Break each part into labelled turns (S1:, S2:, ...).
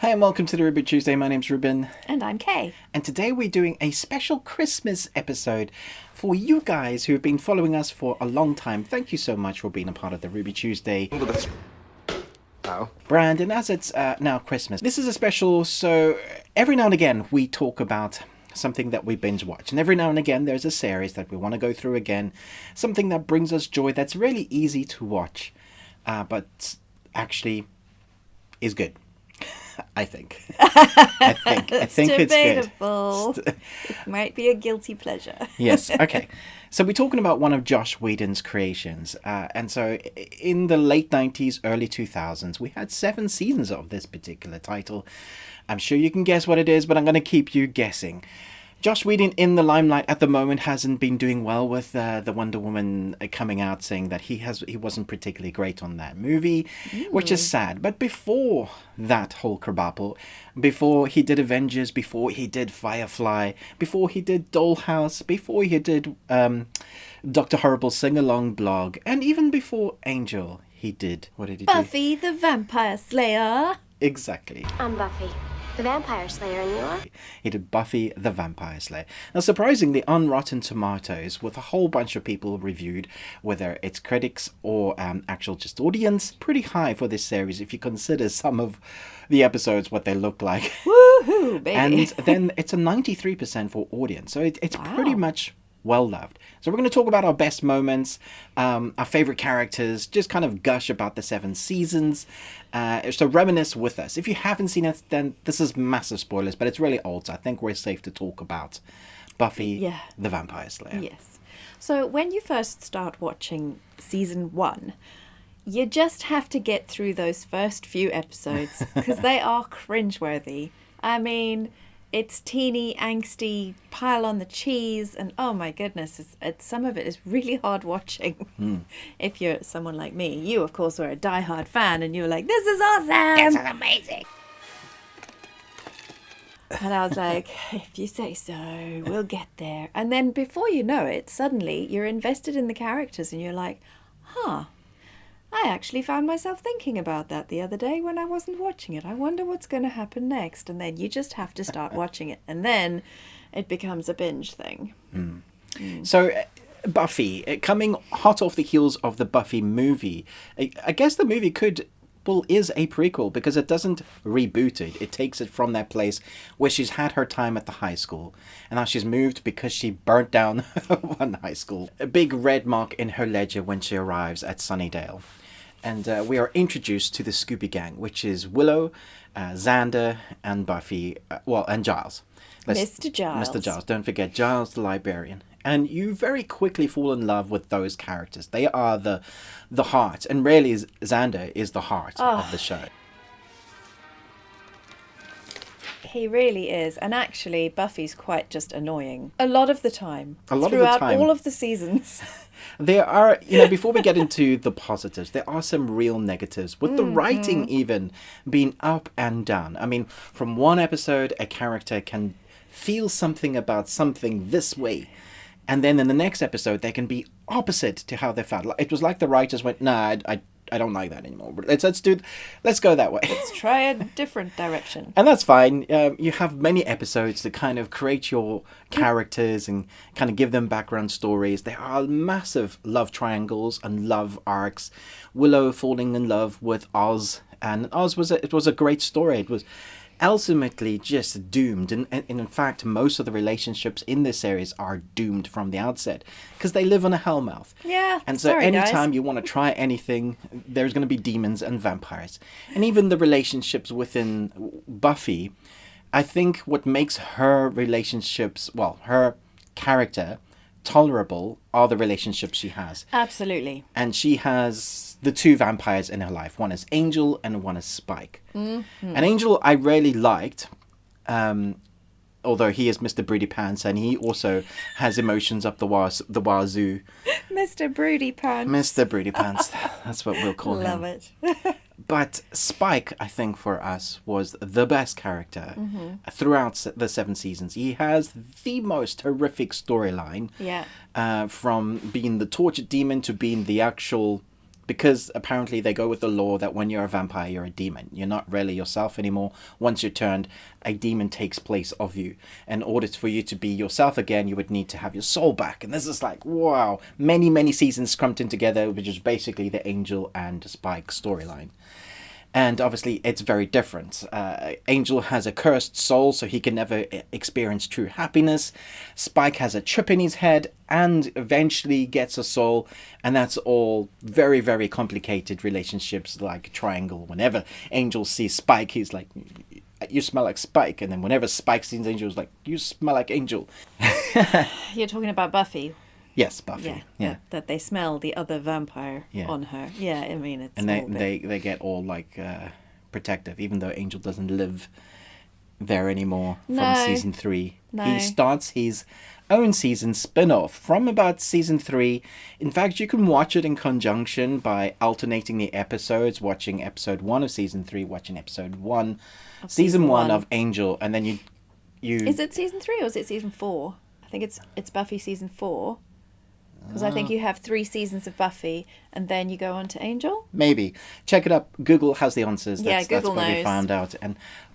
S1: Hi and welcome to the Ruby Tuesday. My name's Ruben.
S2: And I'm Kay.
S1: And today we're doing a special Christmas episode for you guys who have been following us for a long time. Thank you so much for being a part of the Ruby Tuesday brand. And as it's now Christmas, this is a special, so every now and again we talk about something that we binge watch. And every now and again there's a series that we want to go through again. Something that brings us joy, that's really easy to watch, but actually is good. I think it's
S2: debatable.
S1: Good.
S2: It might be a guilty pleasure.
S1: Yes. Okay. So we're talking about one of Joss Whedon's creations, and so in the late 90s, early 2000s, we had 7 seasons of this particular title. I'm sure you can guess what it is, but I'm going to keep you guessing. Joss Whedon in the limelight at the moment hasn't been doing well with the Wonder Woman coming out saying that he wasn't particularly great on that movie, which is sad. But before that whole kerbuckle, before he did Avengers, before he did Firefly, before he did Dollhouse, before he did Dr. Horrible's sing-along blog, and even before Angel, he did... What did he do?
S2: Buffy the Vampire Slayer.
S1: Exactly.
S3: I'm Buffy the Vampire Slayer, and you are?
S1: He did Buffy the Vampire Slayer. Now, surprisingly, on Rotten Tomatoes, with a whole bunch of people reviewed, whether it's critics or actual just audience, pretty high for this series if you consider some of the episodes, what they look like.
S2: Woohoo, baby.
S1: And then it's a 93% for audience. So it's pretty much well loved. So we're going to talk about our best moments, our favorite characters, just kind of gush about the 7 seasons. So reminisce with us. If you haven't seen it, then this is massive spoilers, but it's really old, so I think we're safe to talk about Buffy the Vampire Slayer.
S2: Yes. So when you first start watching season 1, you just have to get through those first few episodes because they are cringeworthy. I mean, it's teeny, angsty, pile on the cheese, and oh my goodness, some of it is really hard watching. If you're someone like me. You, of course, were a diehard fan, and you were like, this is awesome!
S3: This is amazing!
S2: And I was like, if you say so, we'll get there. And then before you know it, suddenly you're invested in the characters, and you're like, I actually found myself thinking about that the other day when I wasn't watching it. I wonder what's going to happen next. And then you just have to start watching it. And then it becomes a binge thing.
S1: So Buffy, coming hot off the heels of the Buffy movie, I guess the movie is a prequel because it doesn't reboot it. It takes it from that place where she's had her time at the high school. And now she's moved because she burnt down one high school. A big red mark in her ledger when she arrives at Sunnydale. And we are introduced to the Scooby Gang, which is Willow, Xander, and Buffy, and Giles.
S2: Mr. Giles.
S1: Mr. Giles. Don't forget Giles the librarian. And you very quickly fall in love with those characters. They are the heart. And really, Xander is the heart of the show.
S2: He really is. And actually, Buffy's quite just annoying. A lot of the time.
S1: Throughout
S2: all of the seasons.
S1: There are, before we get into the positives, there are some real negatives, with the writing even being up and down. I mean, from one episode, a character can feel something about something this way, and then in the next episode, they can be opposite to how they felt. It was like the writers went, nah, I don't like that anymore. Let's go that way.
S2: Let's try a different direction.
S1: And that's fine. You have many episodes to kind of create your characters and kind of give them background stories. There are massive love triangles and love arcs. Willow falling in love with Oz, and Oz was a great story. It was ultimately just doomed, and in fact most of the relationships in this series are doomed from the outset because they live on a hellmouth. And so anytime you want to try anything, there's going to be demons and vampires. And even the relationships within Buffy, I think what makes her her character tolerable are the relationships she has.
S2: Absolutely.
S1: And she has the 2 vampires in her life. One is Angel and one is Spike. And Angel I really liked, although he is Mr. Broody Pants and he also has emotions up the wazoo.
S2: Mr. Broody Pants.
S1: Mr. Broody Pants. That's what we'll call him.
S2: Love it.
S1: But Spike, I think, for us, was the best character throughout the 7 seasons. He has the most horrific storyline.
S2: Yeah.
S1: From being the tortured demon to being the actual because apparently they go with the law that when you're a vampire, you're a demon. You're not really yourself anymore. Once you're turned, a demon takes place of you. In order for you to be yourself again, you would need to have your soul back. And this is like, wow, many, many seasons crumped in together, which is basically the Angel and Spike storyline. And obviously, it's very different. Angel has a cursed soul, so he can never experience true happiness. Spike has a chip in his head and eventually gets a soul. And that's all very, very complicated relationships, like a triangle. Whenever Angel sees Spike, he's like, you smell like Spike. And then whenever Spike sees Angel, he's like, you smell like Angel.
S2: You're talking about Buffy.
S1: Yes, Buffy. Yeah.
S2: That they smell the other vampire on her. Yeah, I mean, it's
S1: and they get all like protective, even though Angel doesn't live there anymore from season 3.
S2: No.
S1: He starts his own season spin-off from about season 3. In fact, you can watch it in conjunction by alternating the episodes, watching episode 1 of season 3, watching episode 1 of season 1 of Angel, and then you
S2: Is it season 3 or is it season 4? I think it's Buffy season 4. Because I think you have 3 seasons of Buffy, and then you go on to Angel.
S1: Maybe check it up. Google has the answers. That's
S2: Google
S1: what
S2: knows.
S1: we found out.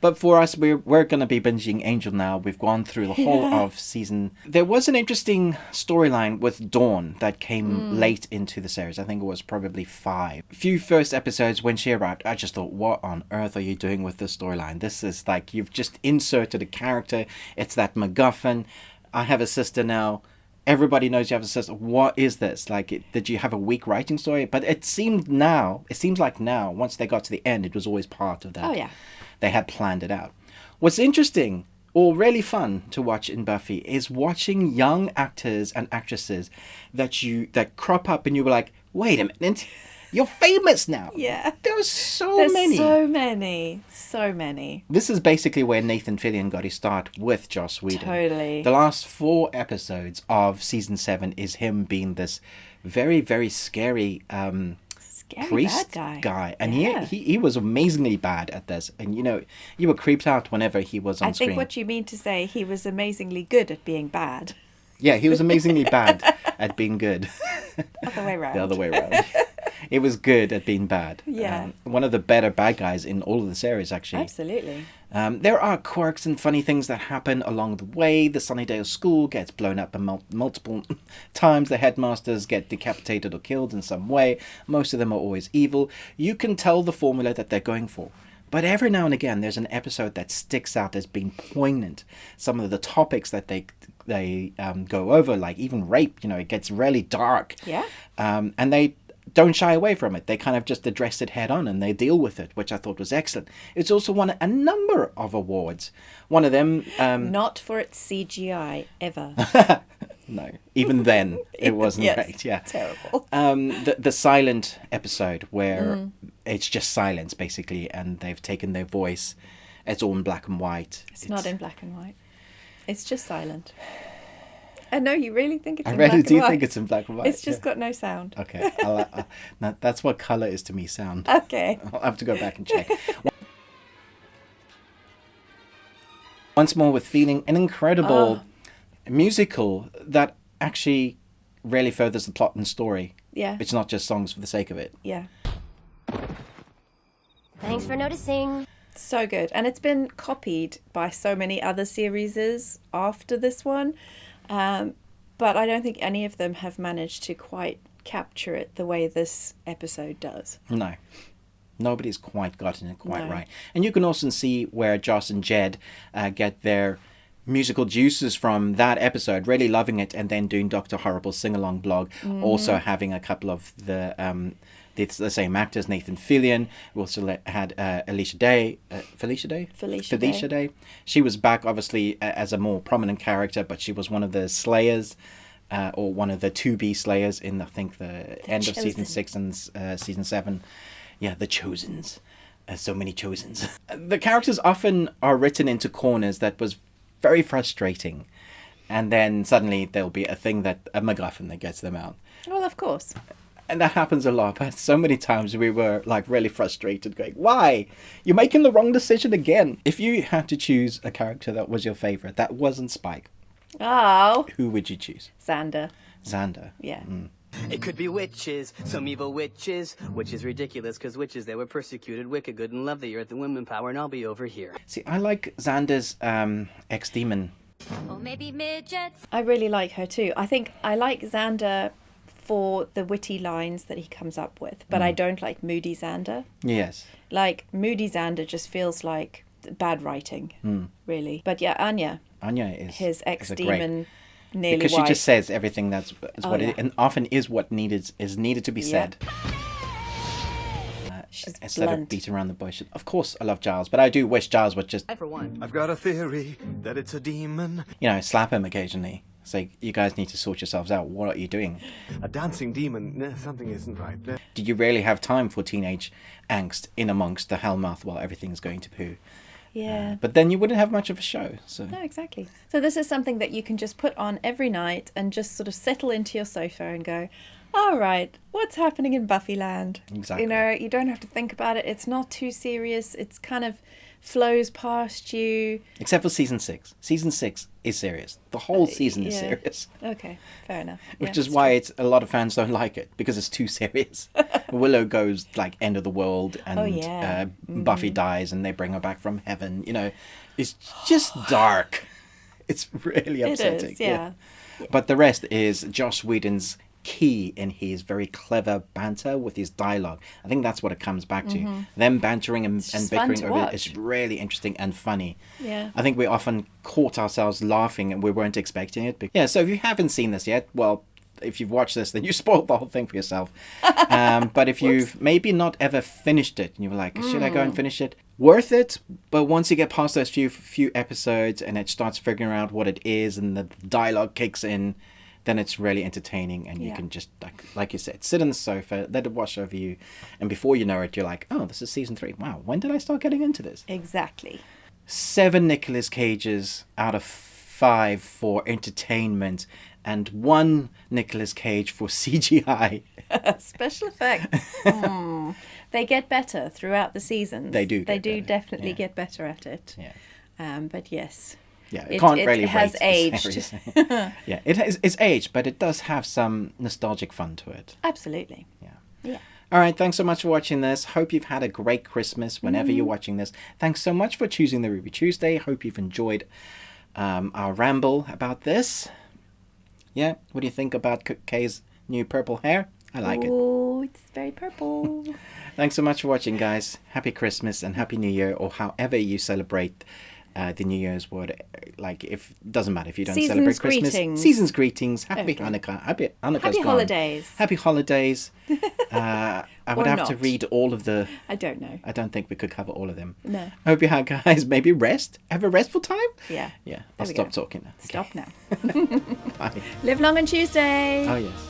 S1: But for us, we're going to be binging Angel now. We've gone through the whole of season. There was an interesting storyline with Dawn that came late into the series. I think it was probably 5. A few first episodes when she arrived, I just thought, what on earth are you doing with this storyline? This is like you've just inserted a character. It's that MacGuffin. I have a sister now. Everybody knows you have a sister. What is this? Like, did you have a weak writing story? But it seems like now, once they got to the end, it was always part of that.
S2: Oh, yeah.
S1: They had planned it out. What's interesting, or really fun to watch in Buffy, is watching young actors and actresses that crop up and you were like, wait a minute, you're famous now.
S2: Yeah.
S1: There's so
S2: many.
S1: This is basically where Nathan Fillion got his start with Joss Whedon.
S2: Totally.
S1: The last 4 episodes of season 7 is him being this very, very scary priest
S2: bad guy.
S1: And he was amazingly bad at this. And, you were creeped out whenever he was on screen.
S2: I think what you mean to say, he was amazingly good at being bad.
S1: Yeah, he was amazingly bad at being good.
S2: Other way around.
S1: The other way around. It was good at being bad.
S2: Yeah.
S1: One of the better bad guys in all of the series, actually.
S2: Absolutely.
S1: There are quirks and funny things that happen along the way. The Sunnydale school gets blown up multiple times. The headmasters get decapitated or killed in some way. Most of them are always evil. You can tell the formula that they're going for. But every now and again, there's an episode that sticks out as being poignant. Some of the topics that they go over, like even rape, it gets really dark.
S2: Yeah.
S1: And they don't shy away from it. They kind of just address it head on and they deal with it, which I thought was excellent. It's also won a number of awards. One of them...
S2: Not for its CGI, ever.
S1: No, even then it wasn't great. Yeah,
S2: terrible.
S1: The silent episode where it's just silence basically, and they've taken their voice. It's all in black and white.
S2: It's not in black and white. It's just silent. I know you really think it's
S1: I
S2: in black
S1: really
S2: and
S1: do
S2: white.
S1: think it's in black and white.
S2: It's just got no sound.
S1: Okay, now that's what colour is to me. Sound.
S2: Okay.
S1: I'll have to go back and check. Once more with feeling an incredible musical that actually really furthers the plot and story.
S2: Yeah.
S1: It's not just songs for the sake of it.
S2: Yeah.
S3: Thanks for noticing.
S2: So good. And it's been copied by so many other series after this one. But I don't think any of them have managed to quite capture it the way this episode does.
S1: No. Nobody's quite gotten it quite right. And you can also see where Joss and Jed get their musical juices from that episode, really loving it, and then doing Dr. Horrible's sing-along blog, also having a couple of the same actors, Nathan Fillion. We also had Felicia Day. She was back, obviously, as a more prominent character, but she was one of the Slayers, or one of the to-be Slayers in, I think, the end of season 6 and season 7. Yeah, the Chosens. So many Chosens. The characters often are written into corners that was very frustrating. And then suddenly there'll be a MacGuffin that gets them out.
S2: Well, of course.
S1: And that happens a lot. But so many times we were like really frustrated going, why? You're making the wrong decision again. If you had to choose a character that was your favourite, that wasn't Spike,
S2: Oh.
S1: who would you choose?
S2: Xander.
S1: Xander.
S2: Yeah.
S4: It could be witches, some evil witches. Which is ridiculous, because witches, they were persecuted, wicked, good, and love the earth and women power, and I'll be over here.
S1: See, I like Xander's ex-demon.
S5: Or maybe midgets.
S2: I really like her too. I think I like Xander for the witty lines that he comes up with, but I don't like Moody Xander.
S1: Yes.
S2: Like, Moody Xander just feels like bad writing, really. But yeah, Anya
S1: Anya
S2: his
S1: is a
S2: ex-demon, nearly
S1: because
S2: wife.
S1: she just says everything that's what
S2: yeah.
S1: it, and often is what is needed to be said.
S2: She's
S1: Instead
S2: blunt.
S1: of beating around the bush. Of course, I love Giles, but I do wish Giles would just,
S4: I, for one.
S6: I've got a theory that it's a demon.
S1: slap him occasionally. Say, you guys need to sort yourselves out. What are you doing?
S6: A dancing demon. Something isn't right there.
S1: Do you really have time for teenage angst in amongst the Hellmouth while everything's going to poo?
S2: Yeah.
S1: But then you wouldn't have much of a show. So
S2: No, exactly. So this is something that you can just put on every night and just sort of settle into your sofa and go, all right, what's happening in Buffyland?
S1: Exactly.
S2: You don't have to think about it. It's not too serious. It's kind of flows past you.
S1: except for season 6. Season 6 is serious. The whole season is
S2: yeah.
S1: serious.
S2: Okay, fair enough.
S1: Which
S2: Yeah,
S1: is why it's a lot of fans don't like it, because it's too serious. Willow goes like end of the world, and
S2: Oh, yeah.
S1: Buffy dies, and they bring her back from heaven. It's just dark. It's really
S2: It
S1: upsetting.
S2: is, yeah.
S1: But the rest is Joss Whedon's key in his very clever banter with his dialogue. I think that's what it comes back to. Them bantering and
S2: just fun
S1: bickering
S2: to
S1: over it
S2: watch.
S1: is really interesting and funny.
S2: Yeah.
S1: I think we often caught ourselves laughing and we weren't expecting it. Yeah, so if you haven't seen this yet, well, if you've watched this, then you spoiled the whole thing for yourself. But if you've maybe not ever finished it and you were like, should I go and finish it? Worth it, but once you get past those few episodes and it starts figuring out what it is and the dialogue kicks in, then it's really entertaining, and you
S2: Yeah.
S1: can just, like you said, sit on the sofa, let it wash over you, and before you know it, you're like, oh, this is season 3. Wow, when did I start getting into this?
S2: Exactly.
S1: 7 Nicolas Cages out of 5 for entertainment, and 1 Nicolas Cage for CGI.
S2: Special effects. They get better throughout the seasons.
S1: They do
S2: They
S1: get
S2: do
S1: better,
S2: definitely
S1: yeah.
S2: get better at it.
S1: Yeah.
S2: But yes.
S1: Yeah,
S2: It
S1: can't really
S2: has
S1: rate the
S2: aged.
S1: series. Yeah, it's aged, but it does have some nostalgic fun to it.
S2: Absolutely.
S1: Yeah.
S2: Yeah.
S1: All right, thanks so much for watching this. Hope you've had a great Christmas whenever you're watching this. Thanks so much for choosing the Ruby Tuesday. Hope you've enjoyed our ramble about this. Yeah, what do you think about Kay's new purple hair? I like it.
S2: Oh, it's very purple.
S1: Thanks so much for watching, guys. Happy Christmas and Happy New Year, or however you celebrate the New Year's word. Like, if doesn't matter if you don't
S2: Season's
S1: celebrate Christmas.
S2: greetings.
S1: Season's greetings. Happy
S2: Okay.
S1: Hanukkah. Happy Hanukkah's
S2: Happy
S1: gone.
S2: holidays.
S1: Happy holidays. I would
S2: Or
S1: have to
S2: not.
S1: read all of the...
S2: I don't know.
S1: I don't think we could cover all of them.
S2: No.
S1: I hope you had, guys, maybe rest. Have a restful time.
S2: Yeah.
S1: Yeah,
S2: There
S1: I'll
S2: we
S1: stop
S2: go.
S1: talking now.
S2: Stop now.
S1: Bye.
S2: Live long on Tuesday.
S1: Oh, yes.